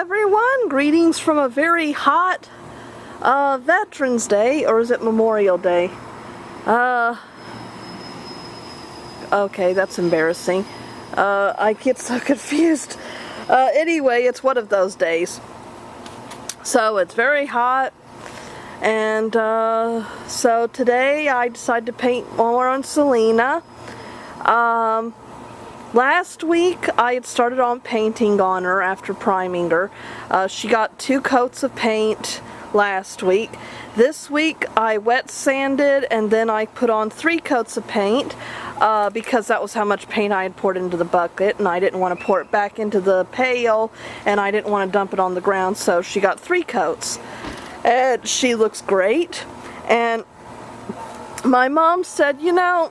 everyone, greetings from a very hot Veterans Day, or is it Memorial Day? Okay, that's embarrassing. I get so confused. Anyway, it's one of those days. So it's very hot, and so today I decided to paint more on Selena. Last week I had started on painting on her after priming her. She got 2 coats of paint last week. This week I wet sanded and then I put on 3 coats of paint because that was how much paint I had poured into the bucket, and I didn't want to pour it back into the pail, and I didn't want to dump it on the ground, so she got 3 coats. And she looks great. And my mom said, you know,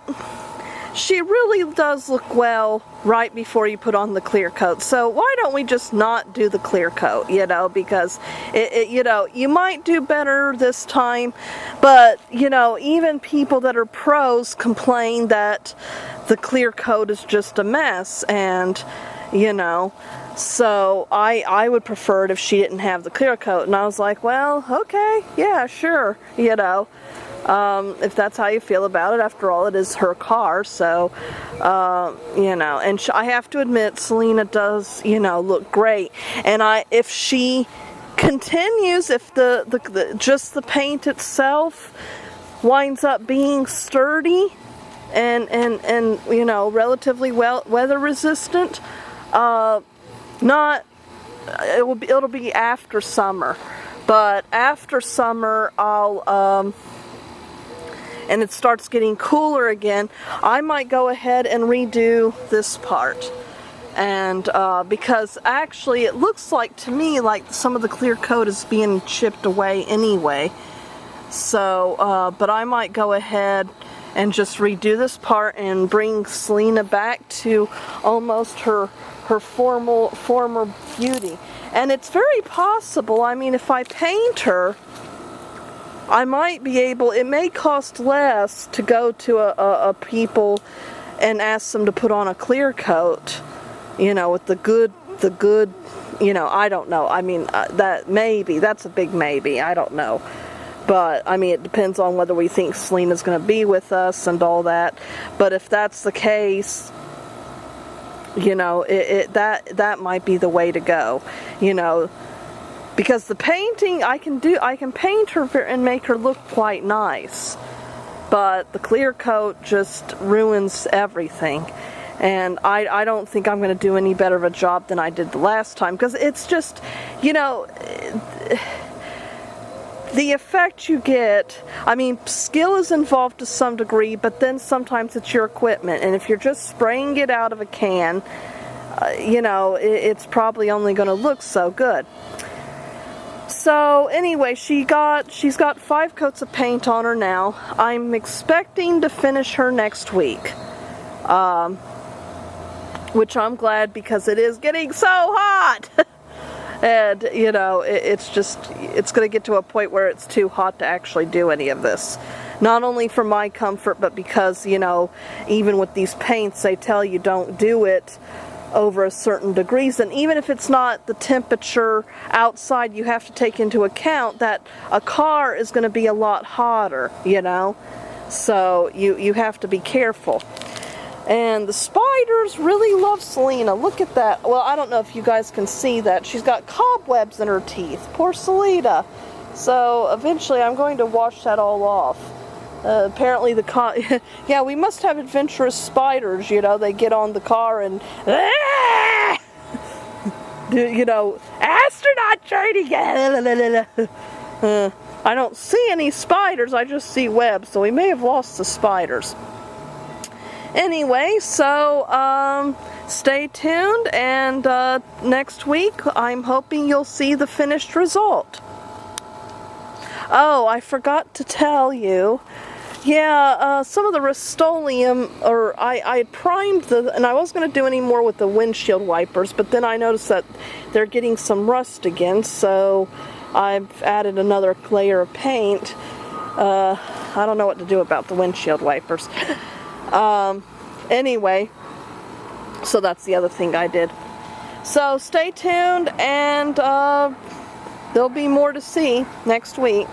she really does look well right before you put on the clear coat. So why don't we just not do the clear coat, you know, because you know, you might do better this time, but you know, even people that are pros complain that the clear coat is just a mess, and you know, so I would prefer it if she didn't have the clear coat. And I was like, well, okay, yeah, sure, you know. If that's how you feel about it. After all, it is her car, so you know, and I have to admit, Selena does, you know, look great. And if she continues, if just the paint itself winds up being sturdy and you know, relatively weather resistant, it'll be after summer. But after summer, and it starts getting cooler again, I might go ahead and redo this part. And because actually it looks like to me like some of the clear coat is being chipped away anyway. So, but I might go ahead and just redo this part and bring Selena back to almost her former beauty. And it's very possible, I mean, if I paint her, I might be able, it may cost less to go to a people and ask them to put on a clear coat, you know, with the good, you know, I don't know. I mean, that's a big maybe, I don't know. But, I mean, it depends on whether we think Selena's going to be with us and all that. But if that's the case, you know, that might be the way to go, you know. Because the painting, I can paint her and make her look quite nice, but the clear coat just ruins everything. And I don't think I'm going to do any better of a job than I did the last time, because it's just, you know, the effect you get, I mean, skill is involved to some degree, but then sometimes it's your equipment, and if you're just spraying it out of a can, you know, it's probably only going to look so good. So anyway, she's got 5 coats of paint on her now. I'm expecting to finish her next week, which I'm glad, because it is getting so hot. And you know, it's going to get to a point where it's too hot to actually do any of this. Not only for my comfort, but because, you know, even with these paints, they tell you don't do it over a certain degrees, and even if it's not the temperature outside, you have to take into account that a car is going to be a lot hotter, you know, so you have to be careful. And the spiders really love Selena. Look at that. Well, I don't know if you guys can see that. She's got cobwebs in her teeth. Poor Selena. So eventually I'm going to wash that all off. Apparently yeah, we must have adventurous spiders, you know, they get on the car and, you know, astronaut training. I don't see any spiders, I just see webs, so we may have lost the spiders. Anyway, so, stay tuned, and next week I'm hoping you'll see the finished result. Oh, I forgot to tell you. Yeah, some of the Rust-Oleum, or I primed and I wasn't going to do any more with the windshield wipers, but then I noticed that they're getting some rust again, so I've added another layer of paint. I don't know what to do about the windshield wipers. Anyway, so that's the other thing I did. So stay tuned, and there'll be more to see next week.